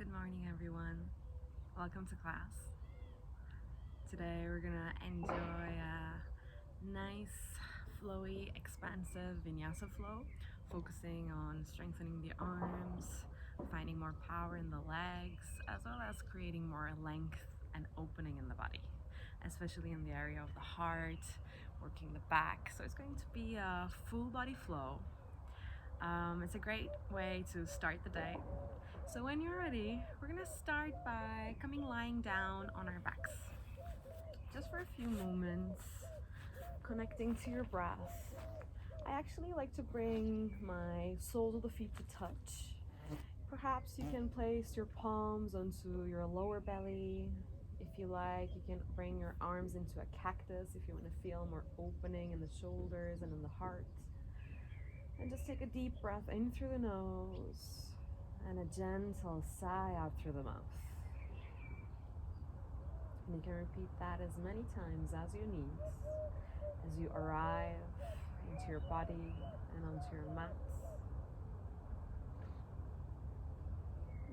Good morning, everyone. Welcome to class. Today we're gonna enjoy a nice, flowy, expansive vinyasa flow, focusing on strengthening the arms, finding more power in the legs, as well as creating more length and opening in the body, especially in the area of the heart, working the back. So it's going to be a full body flow. It's a great way to start the day. So when you're ready, we're gonna start by lying down on our backs. Just for a few moments, connecting to your breath. I actually like to bring my soles of the feet to touch. Perhaps you can place your palms onto your lower belly. If you like, you can bring your arms into a cactus if you want to feel more opening in the shoulders and in the heart. And just take a deep breath in through the nose and a gentle sigh out through the mouth. And you can repeat that as many times as you need as you arrive into your body and onto your mat.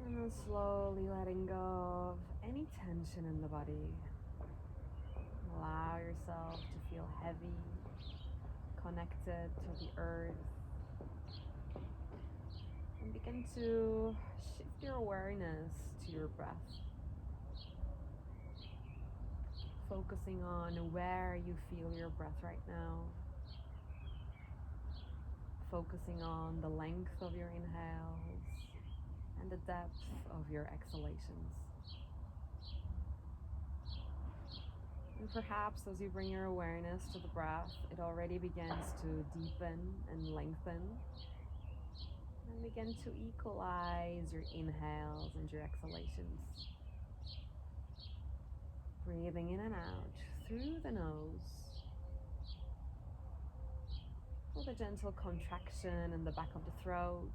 And then slowly letting go of any tension in the body. Allow yourself to feel heavy, connected to the earth. And begin to shift your awareness to your breath. Focusing on where you feel your breath right now. Focusing on the length of your inhales and the depth of your exhalations. And perhaps as you bring your awareness to the breath, it already begins to deepen and lengthen. And begin to equalize your inhales and your exhalations. Breathing in and out through the nose, with a gentle contraction in the back of the throat,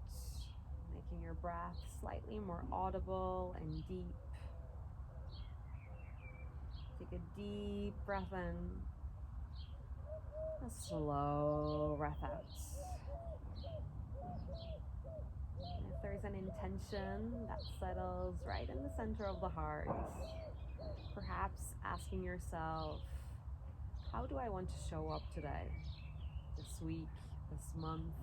making your breath slightly more audible and deep. Take a deep breath in, a slow breath out. And if there's an intention that settles right in the center of the heart, perhaps asking yourself, how do I want to show up today, this week, this month?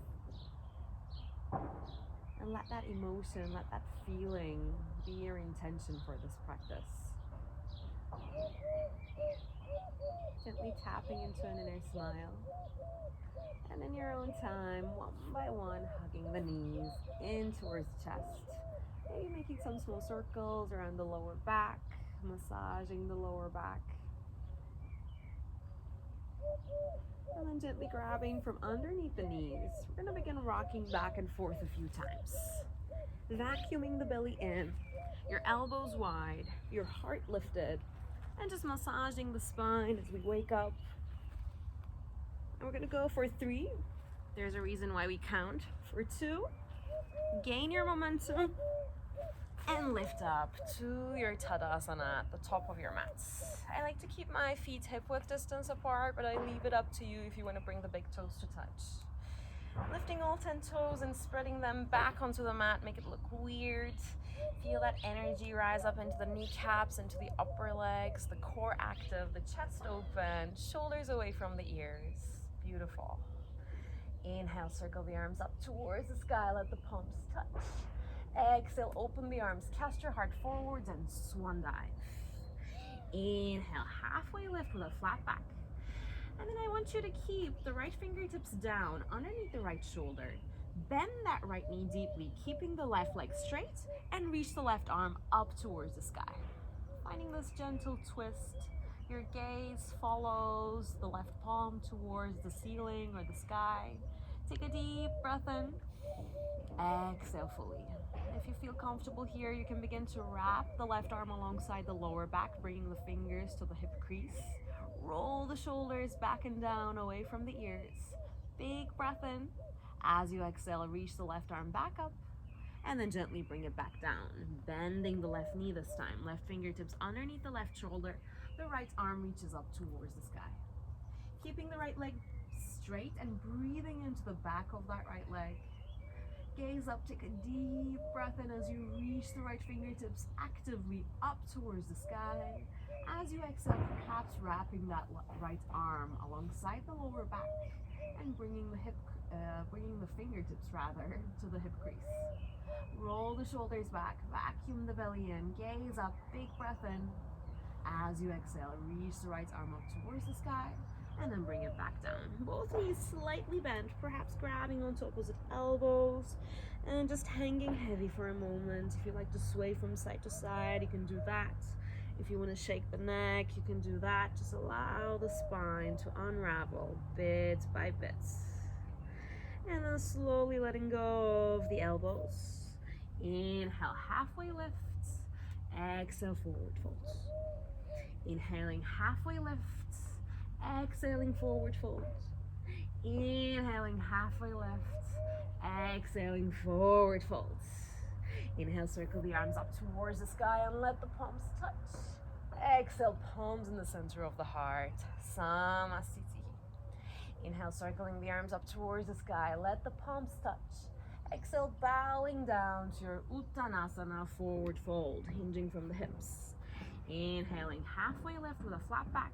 And let that emotion, let that feeling be your intention for this practice. Gently tapping into an inner smile. And in your own time, one by one, hugging the knees in towards the chest. Maybe making some small circles around the lower back, massaging the lower back. And then gently grabbing from underneath the knees. We're going to begin rocking back and forth a few times. Vacuuming the belly in, your elbows wide, your heart lifted, and just massaging the spine as we wake up. And we're going to go for 3. There's a reason why we count. For 2, gain your momentum and lift up to your Tadasana at the top of your mats. I like to keep my feet hip-width distance apart, but I leave it up to you if you want to bring the big toes to touch. Lifting all 10 toes and spreading them back onto the mat, make it look weird. Feel that energy rise up into the kneecaps, into the upper legs, the core active, the chest open, shoulders away from the ears. Beautiful. Inhale, circle the arms up towards the sky, let the palms touch. Exhale, open the arms, cast your heart forwards and swan dive. Inhale, halfway lift with a flat back. And then I want you to keep the right fingertips down underneath the right shoulder. Bend that right knee deeply, keeping the left leg straight, and reach the left arm up towards the sky. Finding this gentle twist. Your gaze follows the left palm towards the ceiling or the sky. Take a deep breath in. Exhale fully. If you feel comfortable here, you can begin to wrap the left arm alongside the lower back, bringing the fingers to the hip crease. Roll the shoulders back and down away from the ears. Big breath in. As you exhale, reach the left arm back up and then gently bring it back down. Bending the left knee this time. Left fingertips underneath the left shoulder. The right arm reaches up towards the sky. Keeping the right leg straight and breathing into the back of that right leg. Gaze up, take a deep breath in as you reach the right fingertips actively up towards the sky. As you exhale, perhaps wrapping that right arm alongside the lower back and bringing the fingertips rather to the hip crease. Roll the shoulders back, vacuum the belly in, gaze up, big breath in. As you exhale, reach the right arm up towards the sky and then bring it back down. Both knees slightly bent, perhaps grabbing onto opposite elbows and just hanging heavy for a moment. If you like to sway from side to side, you can do that. If you want to shake the neck, you can do that. Just allow the spine to unravel bit by bit. And then slowly letting go of the elbows. Inhale, halfway lifts. Exhale, forward folds. Inhaling, halfway lifts. Exhaling, forward folds. Inhaling, halfway lifts. Exhaling, forward folds. Inhale, circle the arms up towards the sky and let the palms touch. Exhale, palms in the center of the heart. Samasthiti. Inhale, circling the arms up towards the sky. Let the palms touch. Exhale, bowing down to your Uttanasana, forward fold, hinging from the hips. Inhaling, halfway lift with a flat back.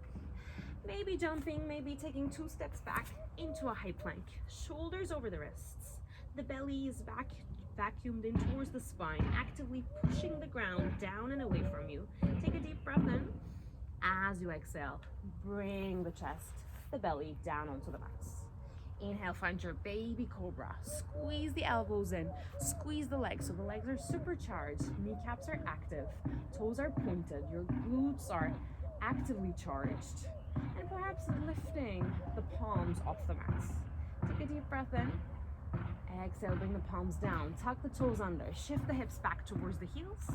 Maybe jumping, maybe taking 2 steps back into a high plank. Shoulders over the wrists. The belly is vacuumed in towards the spine, actively pushing the ground down and away from you. Take a deep breath in. As you exhale, bring the chest, the belly down onto the mats. Inhale, find your baby cobra. Squeeze the elbows in, squeeze the legs so the legs are supercharged, kneecaps are active, toes are pointed, your glutes are actively charged, and perhaps lifting the palms off the mats. Take a deep breath in. Exhale, bring the palms down, tuck the toes under, shift the hips back towards the heels,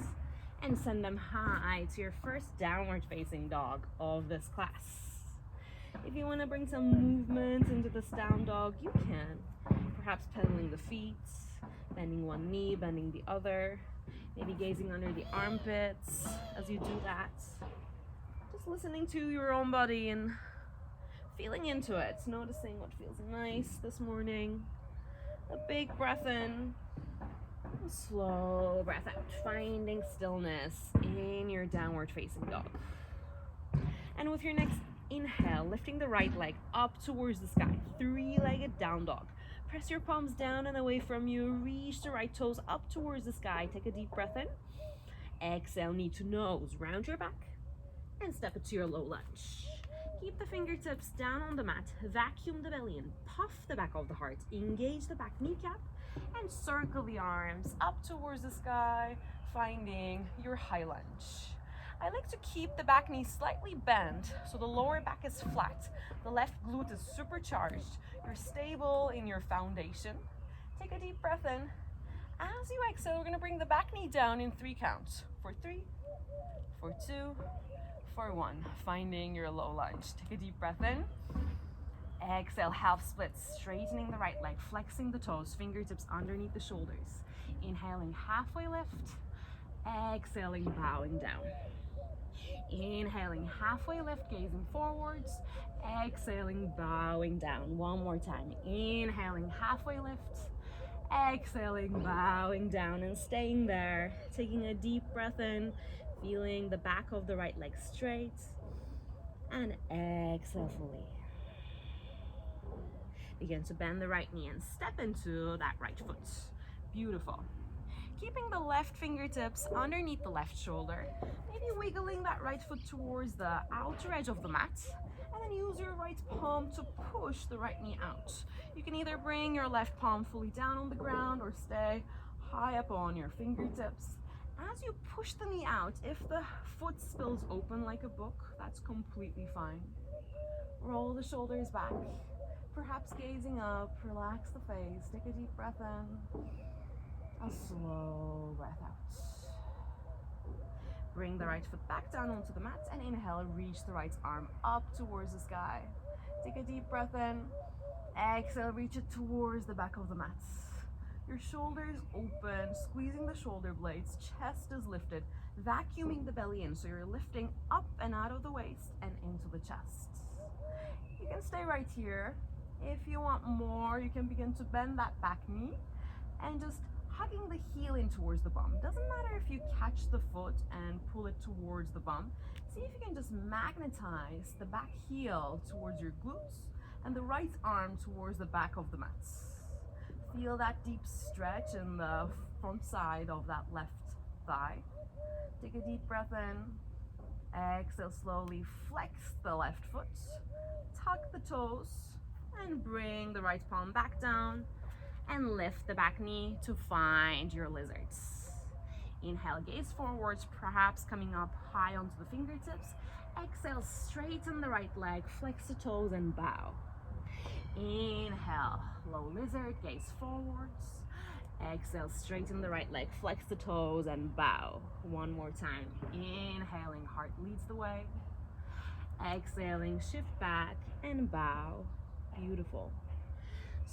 and send them high to your first downward facing dog of this class. If you want to bring some movement into this down dog, you can. Perhaps pedaling the feet, bending one knee, bending the other, maybe gazing under the armpits as you do that. Just listening to your own body and feeling into it, noticing what feels nice this morning. A big breath in, a slow breath out, finding stillness in your downward facing dog. And with your next inhale, lifting the right leg up towards the sky, 3-legged down dog. Press your palms down and away from you, reach the right toes up towards the sky. Take a deep breath in. Exhale, knee to nose, round your back and step it to your low lunge. Keep the fingertips down on the mat, vacuum the belly in, puff the back of the heart, engage the back kneecap, and circle the arms up towards the sky, finding your high lunge. I like to keep the back knee slightly bent so the lower back is flat. The left glute is supercharged. You're stable in your foundation. Take a deep breath in. As you exhale, we're going to bring the back knee down in 3 counts. For 3, for 2, for 1. Finding your low lunge. Take a deep breath in. Exhale, half splits, straightening the right leg, flexing the toes, fingertips underneath the shoulders. Inhaling, halfway lift. Exhaling, bowing down. Inhaling, halfway lift, gazing forwards. Exhaling, bowing down. One more time. Inhaling, halfway lift. Exhaling, bowing down and staying there. Taking a deep breath in, feeling the back of the right leg straight. And exhale fully. Begin to bend the right knee and step into that right foot. Beautiful. Keeping the left fingertips underneath the left shoulder, maybe wiggling that right foot towards the outer edge of the mat, and then use your right palm to push the right knee out. You can either bring your left palm fully down on the ground or stay high up on your fingertips. As you push the knee out, if the foot spills open like a book, that's completely fine. Roll the shoulders back, perhaps gazing up, relax the face, take a deep breath in. A slow breath out. Bring the right foot back down onto the mat and inhale, reach the right arm up towards the sky. Take a deep breath in. Exhale, reach it towards the back of the mat. Your shoulders open, squeezing the shoulder blades, chest is lifted, vacuuming the belly in, so you're lifting up and out of the waist and into the chest. You can stay right here. If you want more, you can begin to bend that back knee and just hugging the heel in towards the bum. Doesn't matter if you catch the foot and pull it towards the bum. See if you can just magnetize the back heel towards your glutes and the right arm towards the back of the mats. Feel that deep stretch in the front side of that left thigh. Take a deep breath in. Exhale, slowly flex the left foot. Tuck the toes and bring the right palm back down and lift the back knee to find your lizards. Inhale, gaze forwards, perhaps coming up high onto the fingertips. Exhale, straighten the right leg, flex the toes and bow. Inhale, low lizard, gaze forwards. Exhale, straighten the right leg, flex the toes and bow. One more time. Inhaling, heart leads the way. Exhaling, shift back and bow. Beautiful.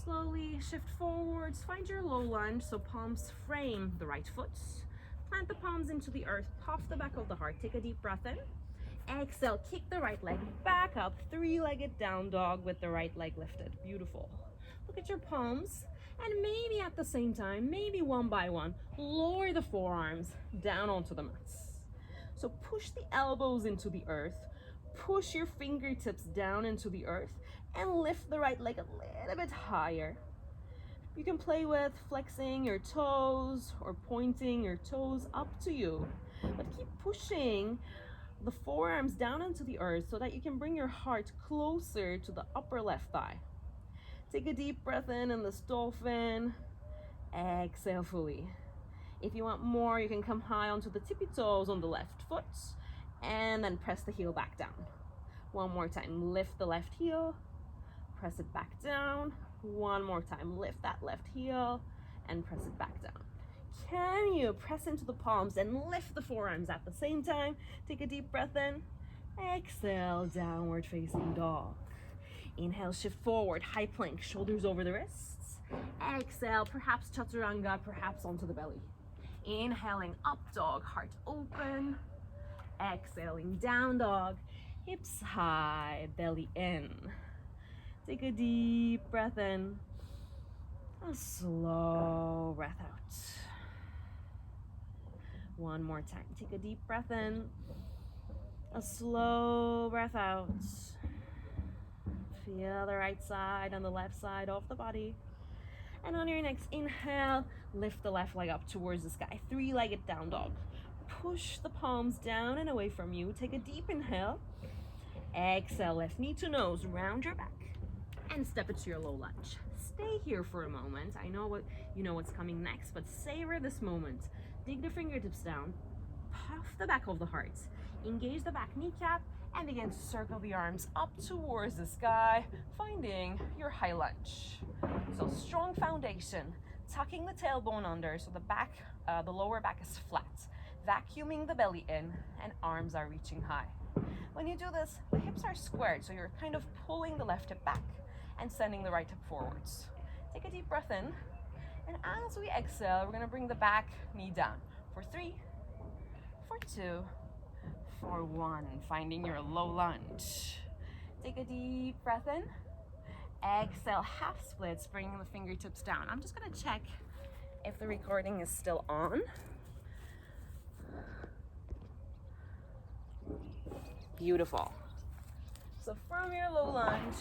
Slowly shift forwards, find your low lunge, so palms frame the right foot. Plant the palms into the earth, puff the back of the heart. Take a deep breath in. Exhale, kick the right leg back up, three-legged down dog with the right leg lifted. Beautiful. Look at your palms, and maybe at the same time, maybe one by one, lower the forearms down onto the mats. So push the elbows into the earth, push your fingertips down into the earth, and lift the right leg a little bit higher. You can play with flexing your toes or pointing your toes, up to you. But keep pushing the forearms down into the earth so that you can bring your heart closer to the upper left thigh. Take a deep breath in this dolphin. Exhale fully. If you want more, you can come high onto the tippy toes on the left foot and then press the heel back down. One more time, lift the left heel, press it back down. One more time, lift that left heel and press it back down. Can you press into the palms and lift the forearms at the same time? Take a deep breath in. Exhale, downward facing dog. Inhale, shift forward, high plank, shoulders over the wrists. Exhale, perhaps chaturanga, perhaps onto the belly. Inhaling, up dog, heart open. Exhaling, down dog, hips high, belly in. Take a deep breath in. A slow breath out. One more time. Take a deep breath in. A slow breath out. Feel the right side and the left side of the body. And on your next inhale, lift the left leg up towards the sky. Three-legged down dog. Push the palms down and away from you. Take a deep inhale. Exhale, left knee to nose, round your back, and step it to your low lunge. Stay here for a moment. I know what's coming next, but savor this moment. Dig the fingertips down, puff the back of the heart, engage the back kneecap, and begin to circle the arms up towards the sky, finding your high lunge. So strong foundation, tucking the tailbone under so the lower back is flat, vacuuming the belly in, and arms are reaching high. When you do this, the hips are squared, so you're kind of pulling the left hip back and sending the right hip forwards. Take a deep breath in, and as we exhale, we're gonna bring the back knee down for 3, for 2, for 1, finding your low lunge. Take a deep breath in. Exhale, half splits, bringing the fingertips down. I'm just gonna check if the recording is still on. Beautiful. So from your low lunge,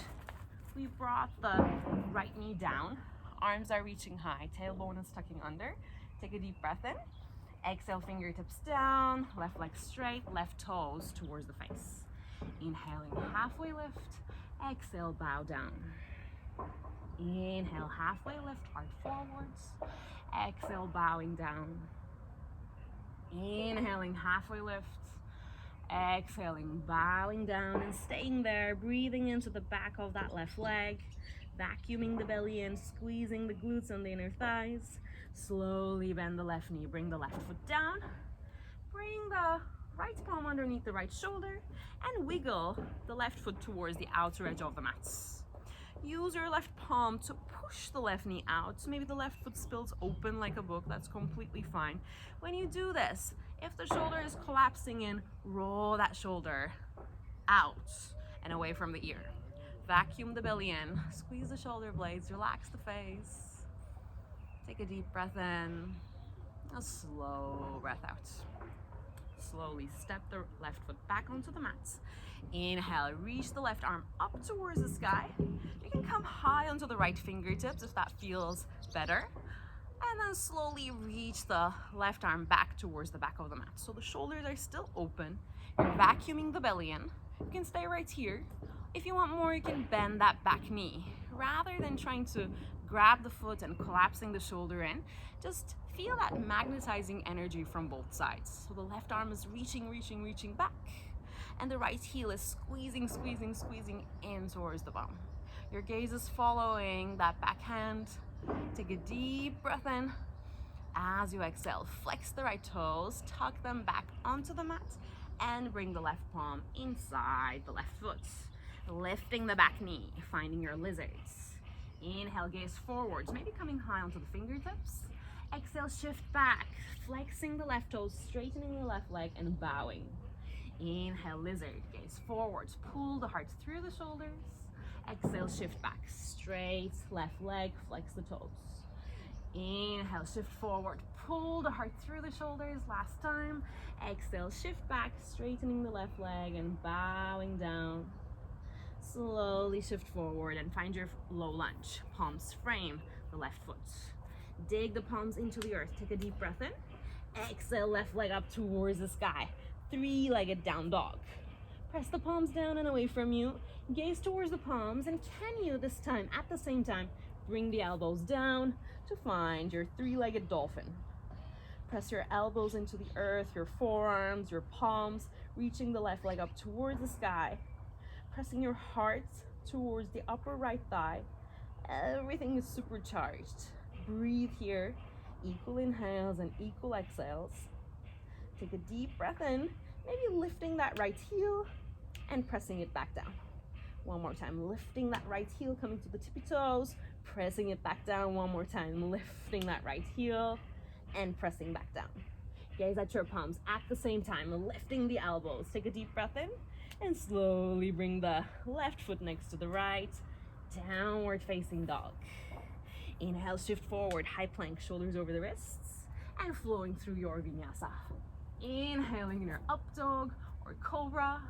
we brought the right knee down. Arms are reaching high, tailbone is tucking under. Take a deep breath in. Exhale, fingertips down, left leg straight, left toes towards the face. Inhaling, halfway lift. Exhale, bow down. Inhale, halfway lift, heart forwards. Exhale, bowing down. Inhaling, halfway lift. Exhaling, bowing down and staying there, breathing into the back of that left leg, vacuuming the belly in, squeezing the glutes and the inner thighs. Slowly bend the left knee, bring the left foot down, bring the right palm underneath the right shoulder, and wiggle the left foot towards the outer edge of the mats. Use your left palm to push the left knee out. So maybe the left foot spills open like a book, that's completely fine. When you do this, if the shoulder is collapsing in, roll that shoulder out and away from the ear. Vacuum the belly in, squeeze the shoulder blades, relax the face. Take a deep breath in, a slow breath out. Slowly step the left foot back onto the mat. Inhale, reach the left arm up towards the sky. You can come high onto the right fingertips if that feels better. And then slowly reach the left arm back towards the back of the mat. So the shoulders are still open. You're vacuuming the belly in. You can stay right here. If you want more, you can bend that back knee. Rather than trying to grab the foot and collapsing the shoulder in, just feel that magnetizing energy from both sides. So the left arm is reaching back. And the right heel is squeezing in towards the bum. Your gaze is following that back hand. Take a deep breath in. As you exhale, flex the right toes, tuck them back onto the mat, and bring the left palm inside the left foot. Lifting the back knee, finding your lizards. Inhale, gaze forwards, maybe coming high onto the fingertips. Exhale, shift back, flexing the left toes, straightening the left leg, and bowing. Inhale, lizard, gaze forwards, pull the heart through the shoulders. Exhale, shift back, straight left leg, flex the toes. Inhale, shift forward, pull the heart through the shoulders. Last time. Exhale, shift back, straightening the left leg and bowing down. Slowly shift forward and find your low lunge. Palms frame the left foot. Dig the palms into the earth. Take a deep breath in. Exhale, left leg up towards the sky. Three-legged down dog. Press the palms down and away from you. Gaze towards the palms, and can you this time, at the same time, bring the elbows down to find your three-legged dolphin. Press your elbows into the earth, your forearms, your palms, reaching the left leg up towards the sky. Pressing your heart towards the upper right thigh. Everything is supercharged. Breathe here. Equal inhales and equal exhales. Take a deep breath in, maybe lifting that right heel and pressing it back down. One more time, lifting that right heel, coming to the tippy toes, pressing it back down. One more time, lifting that right heel and pressing back down. Gaze at your palms at the same time, lifting the elbows. Take a deep breath in and slowly bring the left foot next to the right, downward facing dog. Inhale, shift forward, high plank, shoulders over the wrists, and flowing through your vinyasa. Inhaling in your up dog or cobra.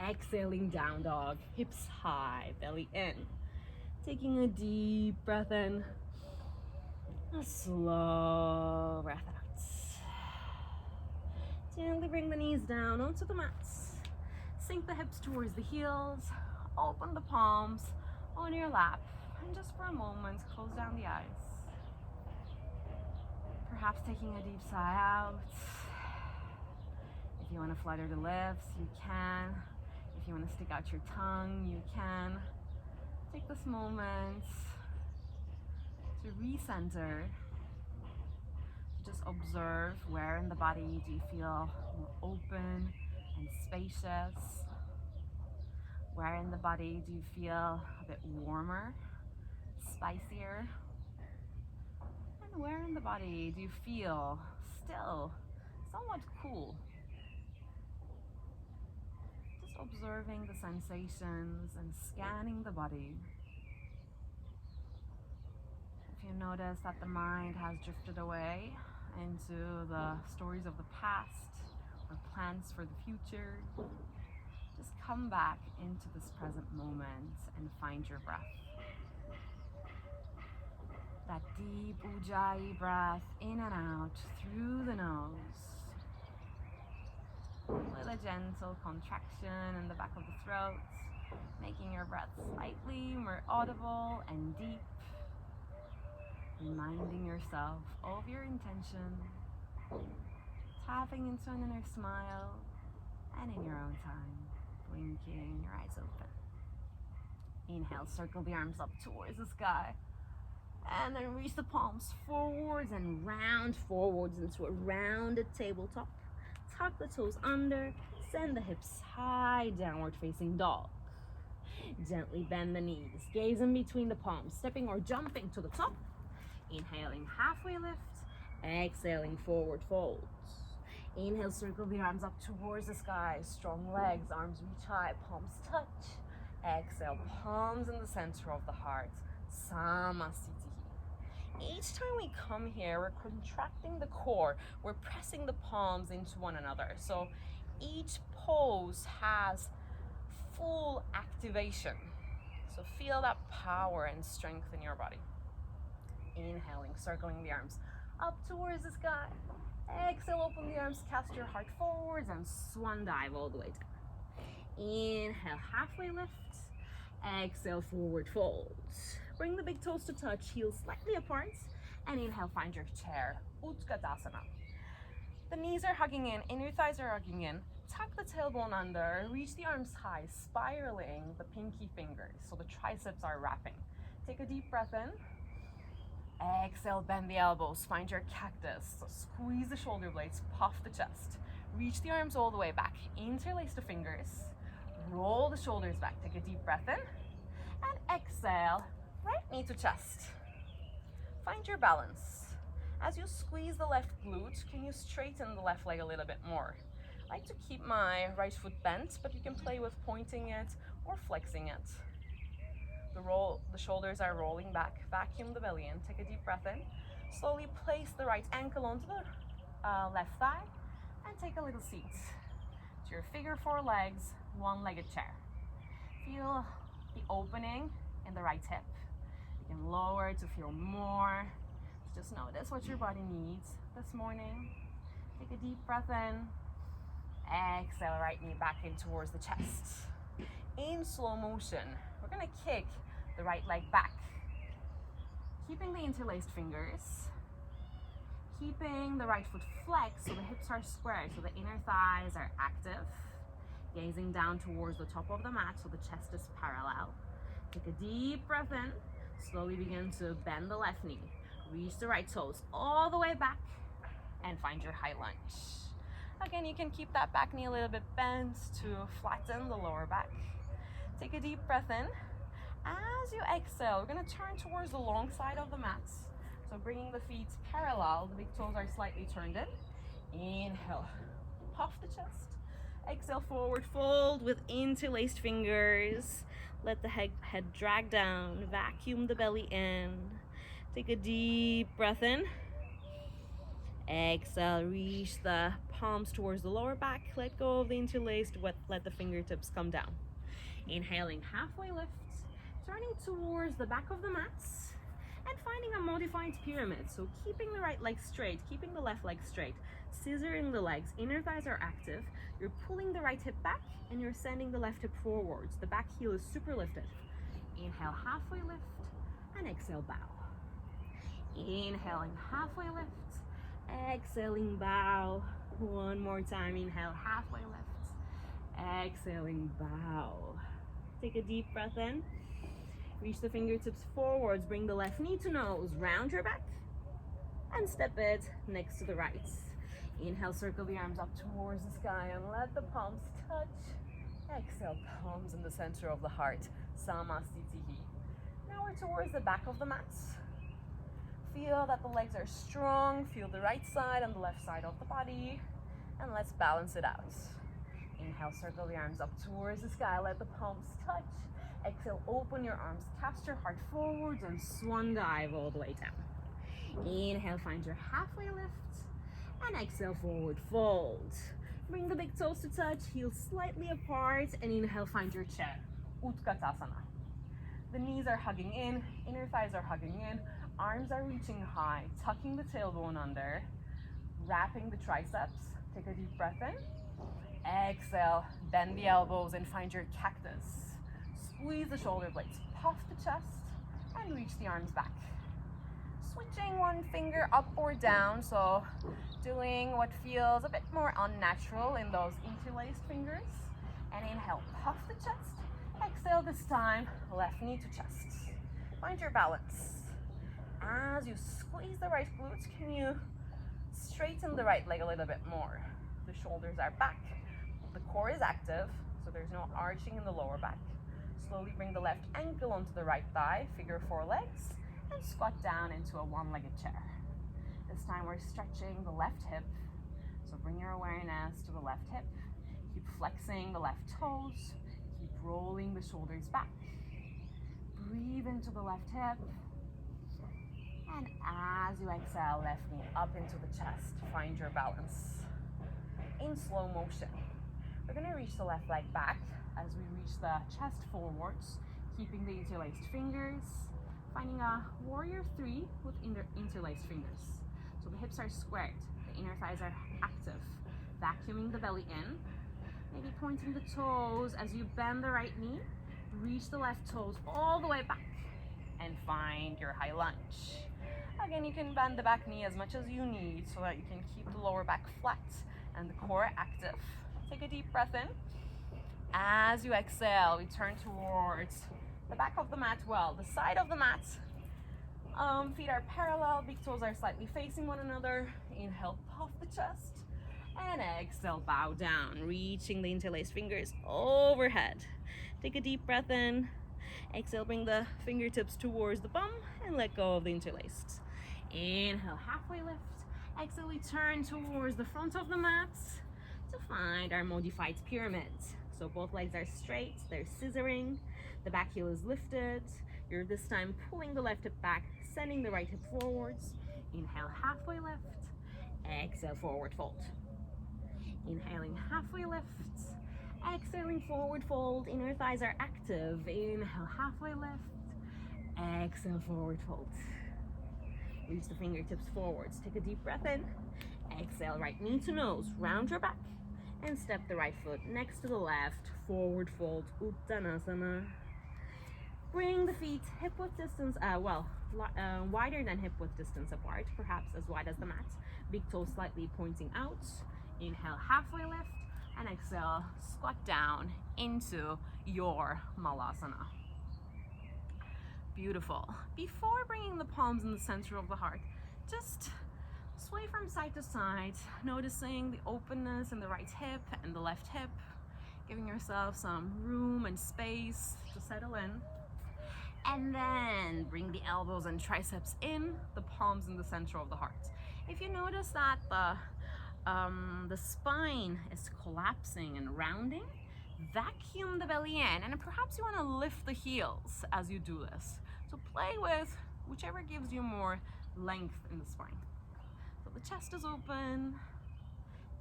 Exhaling down dog, hips high, belly in. Taking a deep breath in, a slow breath out. Gently bring the knees down onto the mats. Sink the hips towards the heels. Open the palms on your lap. And just for a moment, close down the eyes. Perhaps taking a deep sigh out. If you want to flutter the lips, you can. If you want to stick out your tongue, you can. Take this moment to recenter. Just observe where in the body do you feel more open and spacious. Where in the body do you feel a bit warmer, spicier? And where in the body do you feel still somewhat cool? Observing the sensations and scanning the body. If you notice that the mind has drifted away into the stories of the past or plans for the future, just come back into this present moment and find your breath. That deep ujjayi breath in and out through the nose. With a gentle contraction in the back of the throat, making your breath slightly more audible and deep. Reminding yourself of your intention, tapping into an inner smile, and in your own time, blinking your eyes open. Inhale, circle the arms up towards the sky, and then reach the palms forwards and round forwards into a rounded tabletop. Tuck the toes under, send the hips high, downward facing dog. Gently bend the knees, gaze in between the palms, stepping or jumping to the top. Inhaling, halfway lift. Exhaling, forward folds. Inhale, circle the arms up towards the sky, strong legs, arms reach high, palms touch. Exhale, palms in the center of the heart, Samasthiti. each time we come here, we're contracting the core. We're pressing the palms into one another. So each pose has full activation. So feel that power and strength in your body. Inhaling, circling the arms up towards the sky. Exhale, open the arms, cast your heart forwards and swan dive all the way down. Inhale, halfway lift. Exhale, forward fold. Bring the big toes to touch, heels slightly apart. And inhale, find your chair, Utkatasana. The knees are hugging in, inner thighs are hugging in. Tuck the tailbone under, reach the arms high, spiraling the pinky fingers so the triceps are wrapping. Take a deep breath in. Exhale, bend the elbows, find your cactus. So squeeze the shoulder blades, puff the chest. Reach the arms all the way back, interlace the fingers. Roll the shoulders back, take a deep breath in. And exhale, right knee to chest. Find your balance. As you squeeze the left glute, can you straighten the left leg a little bit more? I like to keep my right foot bent, but you can play with pointing it or flexing it. The shoulders are rolling back, vacuum the belly in, take a deep breath in. Slowly place the right ankle onto the left thigh and take a little seat. To your figure four legs, one-legged chair. Feel the opening in the right hip. You can lower to feel more. Just notice what your body needs this morning. Take a deep breath in. Exhale, right knee back in towards the chest. In slow motion, we're gonna kick the right leg back. Keeping the interlaced fingers. Keeping the right foot flexed so the hips are squared, so the inner thighs are active. Gazing down towards the top of the mat so the chest is parallel. Take a deep breath in. Slowly begin to bend the left knee. Reach the right toes all the way back and find your high lunge. Again, you can keep that back knee a little bit bent to flatten the lower back. Take a deep breath in. As you exhale, we're going to turn towards the long side of the mat. So bringing the feet parallel, the big toes are slightly turned in. Inhale, puff the chest. Exhale, forward fold with interlaced fingers. Let the head drag down, vacuum the belly in. Take a deep breath in. Exhale, reach the palms towards the lower back. Let go of the interlaced, let the fingertips come down. Inhaling, halfway lift. Turning towards the back of the mats. And finding a modified pyramid. So keeping the right leg straight, keeping the left leg straight. Scissoring the legs, inner thighs are active. You're pulling the right hip back and you're sending the left hip forwards. The back heel is super lifted. Inhale, halfway lift, and exhale, bow. Inhaling, halfway lift, exhaling, bow. One more time, inhale, halfway lift, exhaling, bow. Take a deep breath in. Reach the fingertips forwards, bring the left knee to nose, round your back, and step it next to the right. Inhale, circle the arms up towards the sky and let the palms touch. Exhale, palms in the center of the heart, Samastitihi. Now we're towards the back of the mat. Feel that the legs are strong, feel the right side and the left side of the body, and let's balance it out. Inhale, circle the arms up towards the sky, let the palms touch. Exhale, open your arms, cast your heart forwards and swan dive all the way down. Inhale, find your halfway lift. And exhale, forward fold. Bring the big toes to touch, heels slightly apart, and inhale, find your chair, Utkatasana. The knees are hugging in, inner thighs are hugging in, arms are reaching high, tucking the tailbone under, wrapping the triceps. Take a deep breath in. Exhale, bend the elbows and find your cactus. Squeeze the shoulder blades, puff the chest, and reach the arms back. Switching one finger up or down, so doing what feels a bit more unnatural in those interlaced fingers. And inhale, puff the chest. Exhale this time, left knee to chest. Find your balance. As you squeeze the right glutes, can you straighten the right leg a little bit more? The shoulders are back, the core is active, so there's no arching in the lower back. Slowly bring the left ankle onto the right thigh, figure four legs, and squat down into a one-legged chair. This time we're stretching the left hip, so bring your awareness to the left hip. Keep flexing the left toes, keep rolling the shoulders back. Breathe into the left hip, And as you exhale, left knee up into the chest. Find your balance. In slow motion, we're going to reach the left leg back as we reach the chest forwards, keeping the interlaced fingers, finding a warrior 3 with interlaced fingers. So the hips are squared, the inner thighs are active, vacuuming the belly in, maybe pointing the toes as you bend the right knee, reach the left toes all the way back, and find your high lunge. Again, you can bend the back knee as much as you need so that you can keep the lower back flat and the core active. Take a deep breath in. As you exhale, we turn towards the back of the mat, the side of the mat. Feet are parallel, big toes are slightly facing one another. Inhale, puff the chest. And exhale, bow down, reaching the interlaced fingers overhead. Take a deep breath in. Exhale, bring the fingertips towards the bum and let go of the interlaced. Inhale, halfway lift. Exhale, we turn towards the front of the mat to find our modified pyramid. So both legs are straight, they're scissoring. The back heel is lifted. You're this time pulling the left hip back, sending the right hip forwards. Inhale, halfway lift. Exhale, forward fold. Inhaling, halfway lift. Exhaling, forward fold. Inner thighs are active. Inhale, halfway lift. Exhale, forward fold. Reach the fingertips forwards. Take a deep breath in. Exhale, right knee to nose. Round your back. And step the right foot next to the left. Forward fold, Uttanasana. Bring the feet hip width distance, wider than hip width distance apart, perhaps as wide as the mat. Big toes slightly pointing out. Inhale, halfway lift. And exhale, squat down into your Malasana. Beautiful. Before bringing the palms in the center of the heart, just sway from side to side, noticing the openness in the right hip and the left hip, giving yourself some room and space to settle in. And then bring the elbows and triceps in, the palms in the center of the heart. If you notice that the spine is collapsing and rounding, vacuum the belly in, and perhaps you want to lift the heels as you do this. So play with whichever gives you more length in the spine. So the chest is open.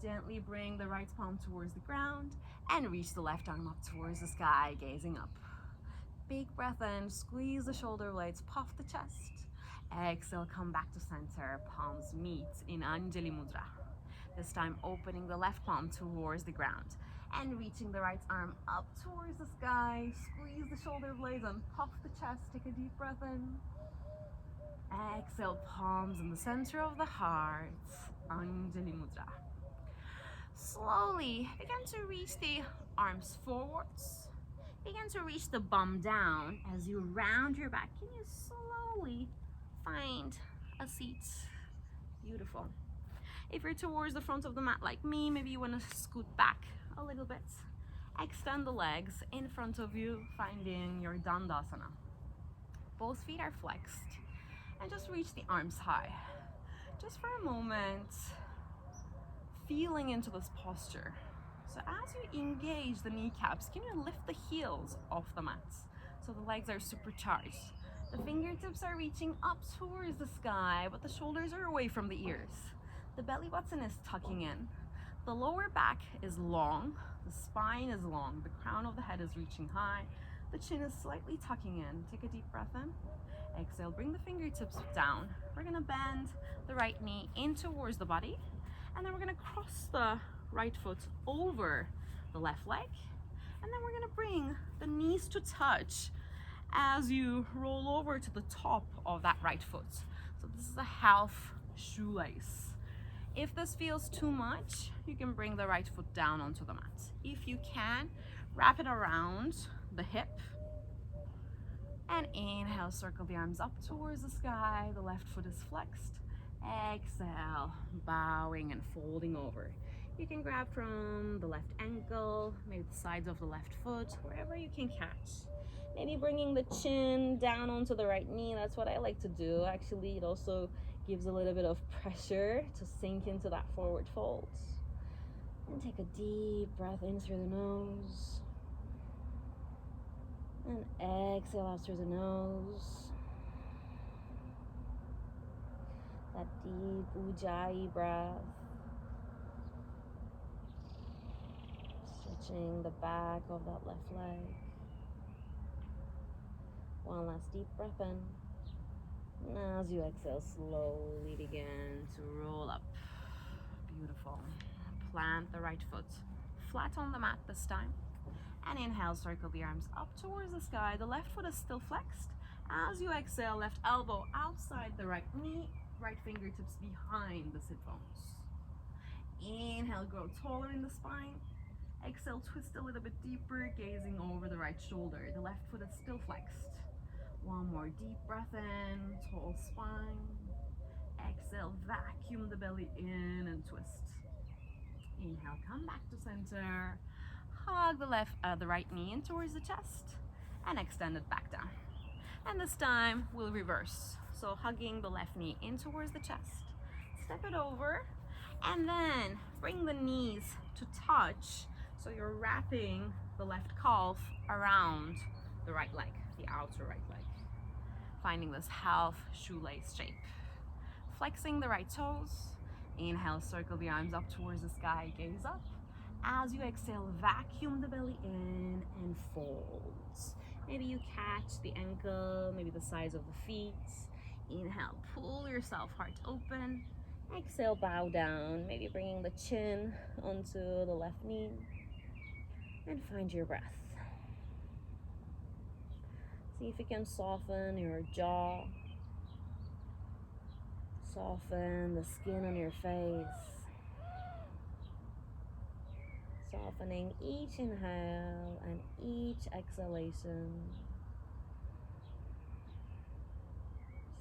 Gently bring the right palm towards the ground and reach the left arm up towards the sky, gazing up. Big breath in, squeeze the shoulder blades, puff the chest. Exhale, come back to center, palms meet in Anjali Mudra. This time opening the left palm towards the ground and reaching the right arm up towards the sky. Squeeze the shoulder blades and puff the chest. Take a deep breath in. Exhale, palms in the center of the heart, Anjali Mudra. Slowly begin to reach the arms forwards. Begin to reach the bum down as you round your back. Can you slowly find a seat? Beautiful. If you're towards the front of the mat like me, maybe you want to scoot back a little bit. Extend the legs in front of you, finding your Dandasana. Both feet are flexed. And just reach the arms high. Just for a moment, feeling into this posture. So as you engage the kneecaps, can you lift the heels off the mat so the legs are supercharged? The fingertips are reaching up towards the sky, but the shoulders are away from the ears. The belly button is tucking in. The lower back is long, the spine is long, the crown of the head is reaching high, the chin is slightly tucking in. Take a deep breath in. Exhale, bring the fingertips down. We're gonna bend the right knee in towards the body, and then we're gonna cross the right foot over the left leg, and then we're gonna bring the knees to touch as you roll over to the top of that right foot. So this is a half shoelace. If this feels too much, you can bring the right foot down onto the mat. If you can, wrap it around the hip. And inhale, circle the arms up towards the sky. The left foot is flexed. Exhale, bowing and folding over. You can grab from the left ankle, maybe the sides of the left foot, wherever you can catch. Maybe bringing the chin down onto the right knee. That's what I like to do. Actually, it also gives a little bit of pressure to sink into that forward fold. And take a deep breath in through the nose. And exhale out through the nose. That deep ujjayi breath. Stretching the back of that left leg. One last deep breath in. And as you exhale, slowly begin to roll up. Beautiful. Plant the right foot flat on the mat this time. And inhale, circle the arms up towards the sky. The left foot is still flexed. As you exhale, left elbow outside the right knee, right fingertips behind the sit bones. Inhale, grow taller in the spine. Exhale, twist a little bit deeper, gazing over the right shoulder. The left foot is still flexed. One more deep breath in, tall spine. Exhale, vacuum the belly in and twist. Inhale, come back to center. Hug the right knee in towards the chest and extend it back down. And this time we'll reverse. So hugging the left knee in towards the chest. Step it over and then bring the knees to touch. So you're wrapping the left calf around the right leg, the outer right leg. Finding this half shoelace shape. Flexing the right toes. Inhale, circle the arms up towards the sky, gaze up. As you exhale, vacuum the belly in and folds. Maybe you catch the ankle, maybe the sides of the feet. Inhale, pull yourself heart open. Exhale, bow down, maybe bringing the chin onto the left knee. And find your breath. See if you can soften your jaw. Soften the skin on your face. Softening each inhale and each exhalation.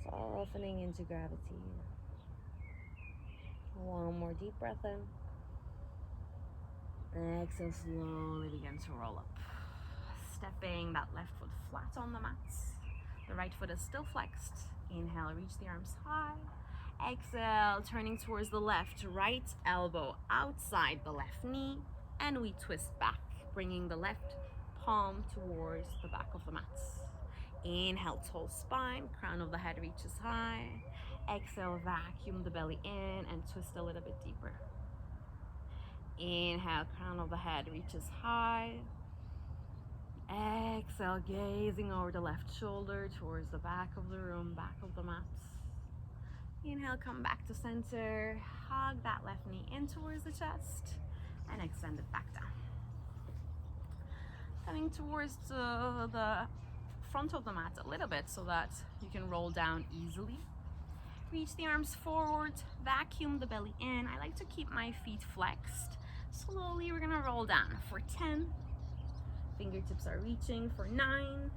Softening into gravity. One more deep breath in. Exhale, slowly begin to roll up. Stepping that left foot flat on the mats. The right foot is still flexed. Inhale, reach the arms high. Exhale, turning towards the left, right elbow outside the left knee. And we twist back, bringing the left palm towards the back of the mats. Inhale, tall spine, crown of the head reaches high. Exhale, vacuum the belly in and twist a little bit deeper. Inhale, crown of the head reaches high. Exhale, gazing over the left shoulder towards the back of the room, back of the mats. Inhale, come back to center. Hug that left knee in towards the chest and extend it back down. Coming towards the front of the mat a little bit so that you can roll down easily. Reach the arms forward, vacuum the belly in. I like to keep my feet flexed. Slowly we're gonna roll down for 10. Fingertips are reaching for 9.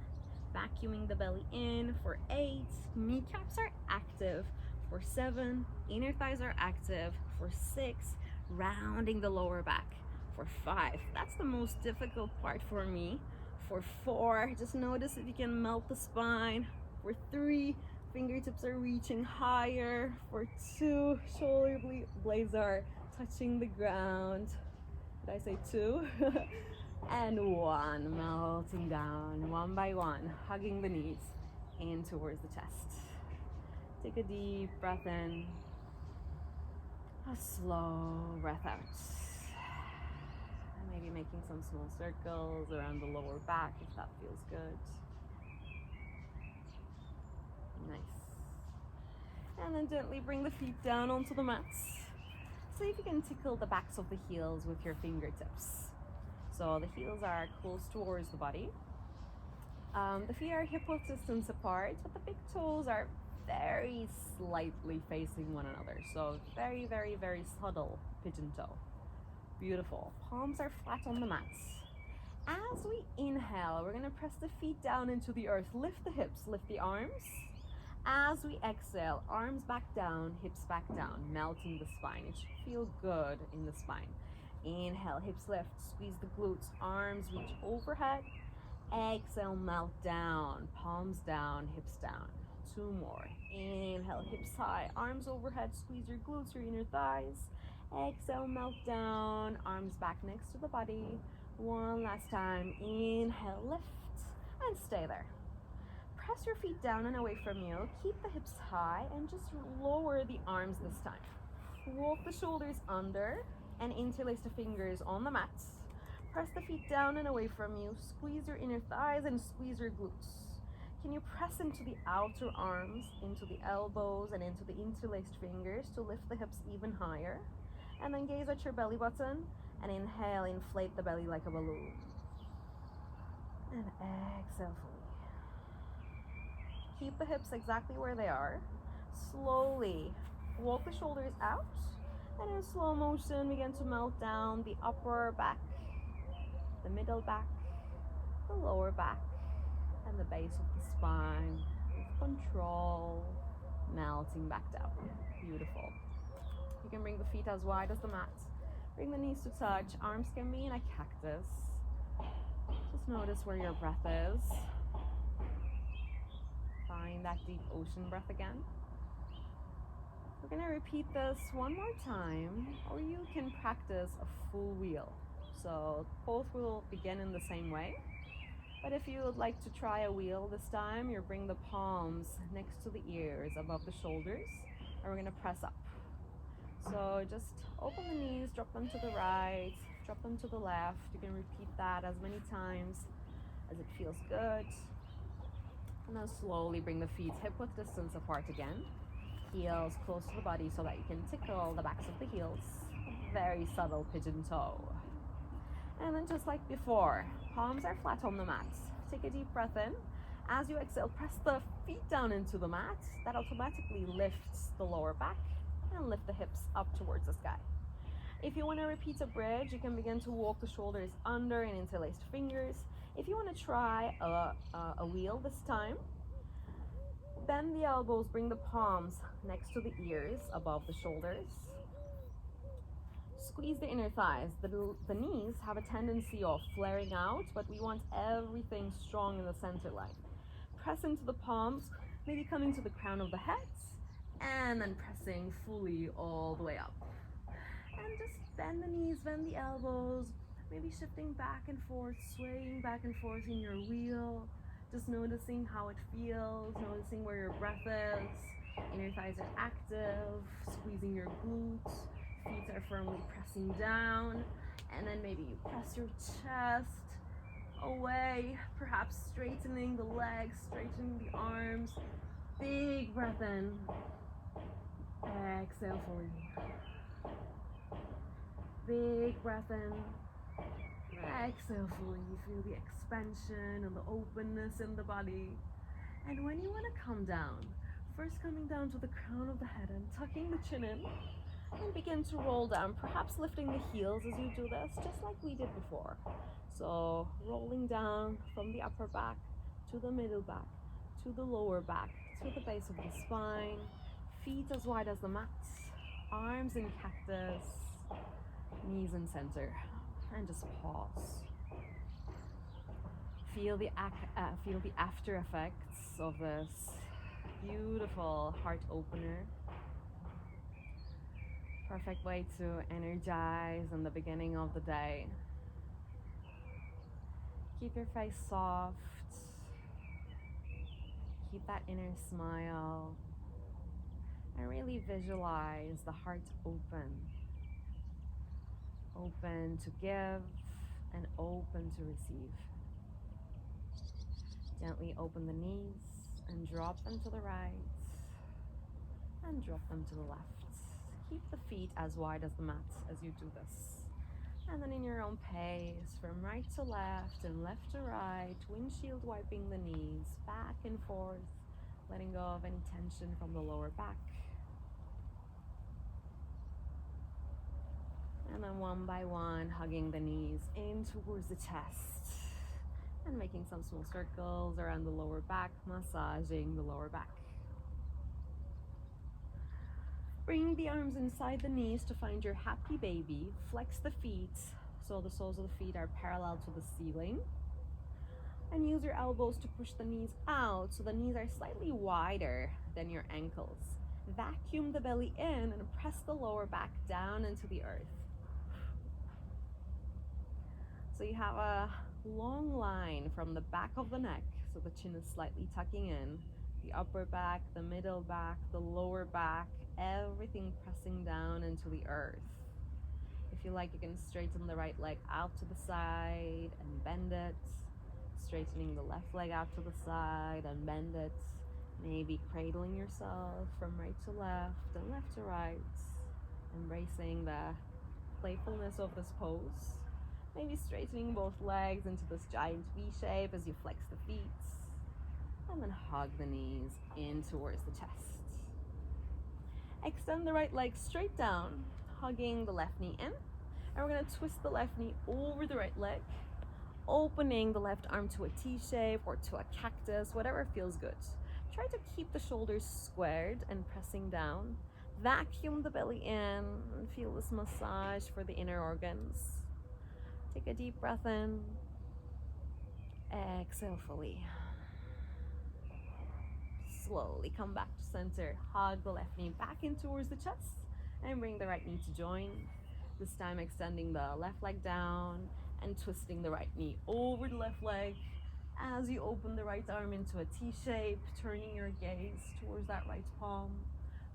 Vacuuming the belly in for 8. Kneecaps are active for 7. Inner thighs are active for 6. Rounding the lower back for 5. That's the most difficult part for me. For 4, just notice if you can melt the spine. For 3, fingertips are reaching higher. For 2, shoulder blades are touching the ground. Did I say 2? And 1, melting down one by one, hugging the knees in towards the chest. Take a deep breath in. A slow breath out. And maybe making some small circles around the lower back if that feels good. Nice. And then gently bring the feet down onto the mats. See if you can tickle the backs of the heels with your fingertips. So the heels are close towards the body. The feet are hip width distance apart, but the big toes are very slightly facing one another. So very, very, very subtle pigeon toe. Beautiful. Palms are flat on the mats. As we inhale, we're gonna press the feet down into the earth. Lift the hips, lift the arms. As we exhale, arms back down, hips back down, melting the spine. It should feel good in the spine. Inhale, hips lift, squeeze the glutes, arms reach overhead. Exhale, melt down, palms down, hips down. 2 more. Inhale, hips high, arms overhead, squeeze your glutes, your inner thighs. Exhale, melt down, arms back next to the body. One last time. Inhale, lift, and stay there. press your feet down and away from you. Keep the hips high and just lower the arms this time. Walk the shoulders under and interlace the fingers on the mat. Press the feet down and away from you. Squeeze your inner thighs and squeeze your glutes. Can you press into the outer arms, into the elbows, and into the interlaced fingers to lift the hips even higher? And then gaze at your belly button and inhale, inflate the belly like a balloon. And exhale fully. Keep the hips exactly where they are. Slowly walk the shoulders out, and in slow motion begin to melt down the upper back, the middle back, the lower back, and the base of the spine with control, melting back down. Beautiful. You can bring the feet as wide as the mat. Bring the knees to touch. Arms can be in a cactus. Just notice where your breath is. Find that deep ocean breath again. We're going to repeat this one more time, or you can practice a full wheel. So both will begin in the same way. But if you would like to try a wheel this time, you bring the palms next to the ears, above the shoulders, and we're going to press up. So just open the knees, drop them to the right, drop them to the left. You can repeat that as many times as it feels good. And then slowly bring the feet hip-width distance apart again. Heels close to the body so that you can tickle the backs of the heels. Very subtle pigeon toe. And then just like before, palms are flat on the mat. Take a deep breath in. As you exhale, press the feet down into the mat. That automatically lifts the lower back and lift the hips up towards the sky. If you want to repeat a bridge, you can begin to walk the shoulders under and interlaced fingers. If you want to try a wheel this time, bend the elbows, bring the palms next to the ears, above the shoulders. Squeeze the inner thighs. The knees have a tendency of flaring out, but we want everything strong in the center line. Press into the palms, maybe coming to the crown of the head, and then pressing fully all the way up. And just bend the knees, bend the elbows, maybe shifting back and forth, swaying back and forth in your wheel. Just noticing how it feels, noticing where your breath is. Inner thighs are active, squeezing your glutes. Feet are firmly pressing down. And then maybe you press your chest away, perhaps straightening the legs, straightening the arms. Big breath in. Exhale fully. Big breath in. Exhale fully. You feel the expansion and the openness in the body. And when you want to come down, first coming down to the crown of the head and tucking the chin in, and begin to roll down, perhaps lifting the heels as you do this, just like we did before. So rolling down from the upper back to the middle back, to the lower back, to the base of the spine, feet as wide as the mat, arms in cactus, knees in center, and just pause. Feel the after effects of this beautiful heart opener. Perfect way to energize in the beginning of the day. Keep your face soft. Keep that inner smile. And really visualize the heart open. Open to give and open to receive. Gently open the knees and drop them to the right and drop them to the left. Keep the feet as wide as the mat as you do this. And then in your own pace, from right to left and left to right, windshield wiping the knees back and forth, letting go of any tension from the lower back. And then one by one, hugging the knees in towards the chest and making some small circles around the lower back, massaging the lower back. Bring the arms inside the knees to find your happy baby. Flex the feet so the soles of the feet are parallel to the ceiling. And use your elbows to push the knees out so the knees are slightly wider than your ankles. Vacuum the belly in and press the lower back down into the earth. So you have a long line from the back of the neck, So the chin is slightly tucking in. The upper back, the middle back, the lower back, everything pressing down into the earth. If you like, you can straighten the right leg out to the side and bend it. Straightening the left leg out to the side and bend it. Maybe cradling yourself from right to left and left to right. Embracing the playfulness of this pose. Maybe straightening both legs into this giant V shape as you flex the feet. And then hug the knees in towards the chest. Extend the right leg straight down, hugging the left knee in. And we're going to twist the left knee over the right leg, opening the left arm to a T shape or to a cactus, whatever feels good. Try to keep the shoulders squared and pressing down. Vacuum the belly in and feel this massage for the inner organs. Take a deep breath in. Exhale fully. Slowly come back to center. Hug the left knee back in towards the chest and bring the right knee to join. This time extending the left leg down and twisting the right knee over the left leg as you open the right arm into a T shape, turning your gaze towards that right palm.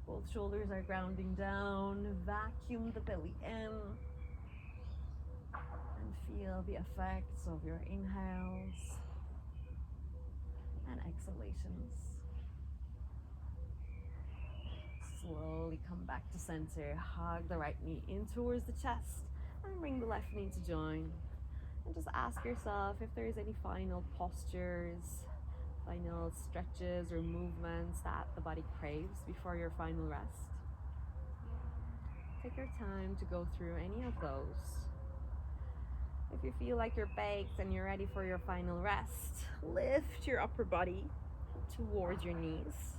Both shoulders are grounding down. Vacuum the belly in and feel the effects of your inhales and exhalations. Slowly come back to center. Hug the right knee in towards the chest and bring the left knee to join. And just ask yourself if there's any final postures, final stretches or movements that the body craves before your final rest. Take your time to go through any of those. If you feel like you're baked and you're ready for your final rest, lift your upper body towards your knees.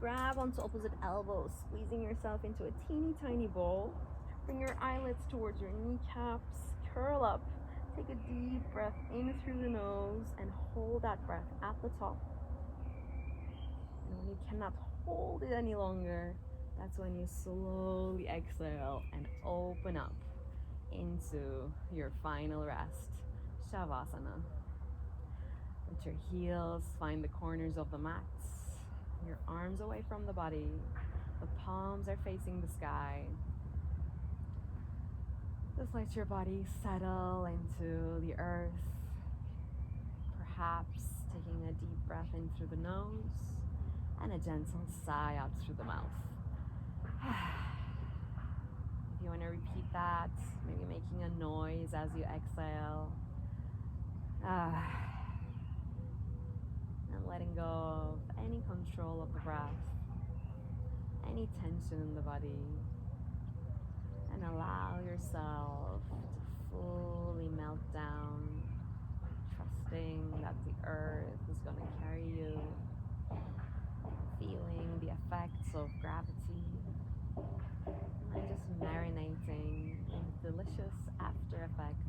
Grab onto opposite elbows, squeezing yourself into a teeny tiny ball. Bring your eyelids towards your kneecaps, curl up. Take a deep breath in through the nose and hold that breath at the top. And when you cannot hold it any longer, that's when you slowly exhale and open up into your final rest, Shavasana. Let your heels find the corners of the mats. Your arms away from the body. The palms are facing the sky. Just let your body settle into the earth. Perhaps taking a deep breath in through the nose and a gentle sigh out through the mouth. If you want to repeat that, maybe making a noise as you exhale. And letting go of any control of the breath, any tension in the body. And allow yourself to fully melt down, trusting that the earth is going to carry you, feeling the effects of gravity, and just marinating in delicious after effects